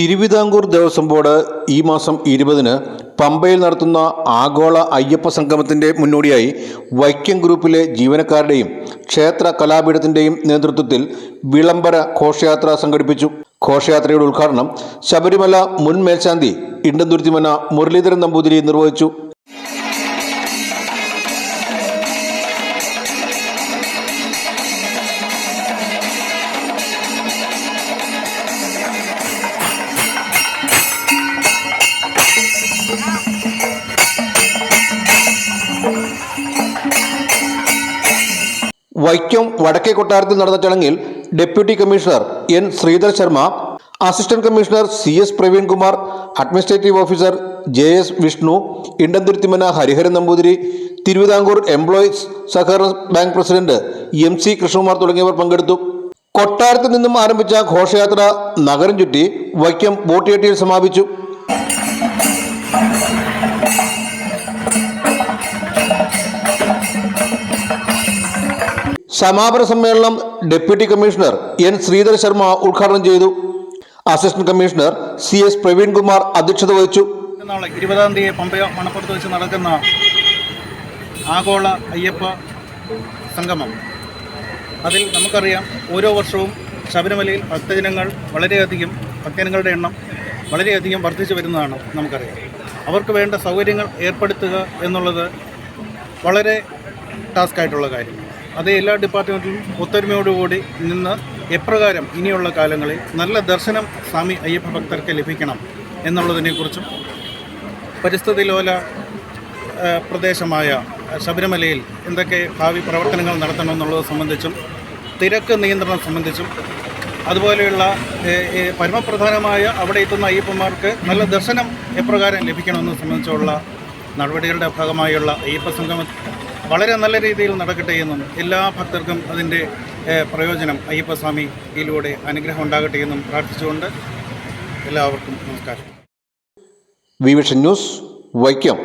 Thiruvithamkoor Devaswom board ഈ മാസം 20-ന് പമ്പയിൽ നടത്തുന്ന ആഗോള അയ്യപ്പ സംഗമത്തിൻ്റെ മുന്നോടിയായി വൈക്കം ഗ്രൂപ്പിലെ ജീവനക്കാരുടെയും ക്ഷേത്ര കലാപീഠത്തിൻ്റെയും നേതൃത്വത്തിൽ വിളംബര ഘോഷയാത്ര സംഘടിപ്പിച്ചു. ഘോഷയാത്രയുടെ ഉദ്ഘാടനം ശബരിമല മുൻ മേൽശാന്തി ഇണ്ടന്തുരുത്തിമന മുരളീധരൻ നമ്പൂതിരി നിർവഹിച്ചു. വൈക്കം വടക്കേ കൊട്ടാരത്തിൽ നടന്ന ചടങ്ങിൽ deputy commissioner N Sreedhar Sharma, assistant commissioner CS Praveenkumar, administrative officer JS Vishnu, Indanthuruthimana Hariharan Namboothiri, Thiruvithamkoor employees സഹകരണ ബാങ്ക് പ്രസിഡന്റ് MC കൃഷ്ണകുമാർ തുടങ്ങിയവർ പങ്കെടുത്തു. കൊട്ടാരത്തിൽ നിന്നും ആരംഭിച്ച ഘോഷയാത്ര നഗരം ചുറ്റി വൈക്കം ബോട്ടിയെട്ടിയിൽ സമാപിച്ചു. സമാപന സമ്മേളനം deputy commissioner N Sreedhar Sharma ഉദ്ഘാടനം ചെയ്തു. അസിസ്റ്റന്റ് കമ്മീഷണർ CS പ്രവീൺകുമാർ അധ്യക്ഷത വഹിച്ചു. 20-ാം തീയതി പമ്പ മണപ്പുറത്ത് വെച്ച് നടക്കുന്ന ആഗോള അയ്യപ്പ സംഗമം, അതിൽ നമുക്കറിയാം ഓരോ വർഷവും ശബരിമലയിൽ ഭക്തജനങ്ങളുടെ എണ്ണം വളരെയധികം വർദ്ധിച്ചു വരുന്നതാണ് നമുക്കറിയാം. അവർക്ക് വേണ്ട സൗകര്യങ്ങൾ ഏർപ്പെടുത്തുക എന്നുള്ളത് വളരെ ടാസ്ക്കായിട്ടുള്ള കാര്യം. അത് എല്ലാ ഡിപ്പാർട്ട്മെൻറ്റിലും ഒത്തൊരുമയോടുകൂടി നിന്ന് എപ്രകാരം ഇനിയുള്ള കാലങ്ങളിൽ നല്ല ദർശനം സ്വാമി അയ്യപ്പ ഭക്തർക്ക് ലഭിക്കണം എന്നുള്ളതിനെക്കുറിച്ചും പരിസ്ഥിതി ലോല പ്രദേശമായ ശബരിമലയിൽ എന്തൊക്കെ ഭാവി പ്രവർത്തനങ്ങൾ നടത്തണമെന്നുള്ളത് സംബന്ധിച്ചും തിരക്ക് നിയന്ത്രണം സംബന്ധിച്ചും അതുപോലെയുള്ള പരമപ്രധാനമായ അവിടെ എത്തുന്ന അയ്യപ്പന്മാർക്ക് നല്ല ദർശനം എപ്രകാരം ലഭിക്കണമെന്ന് സംബന്ധിച്ചുള്ള നടപടികളുടെ ഭാഗമായുള്ള അയ്യപ്പ സംഗമം വളരെ നല്ല രീതിയിൽ നടക്കട്ടെ എന്നും എല്ലാ ഭക്തർക്കും അതിൻ്റെ പ്രയോജനം അയ്യപ്പസ്വാമിയിലൂടെ അനുഗ്രഹം ഉണ്ടാകട്ടെ എന്നും പ്രാർത്ഥിച്ചുകൊണ്ട് എല്ലാവർക്കും നമസ്കാരം. Vision news, Vaikom.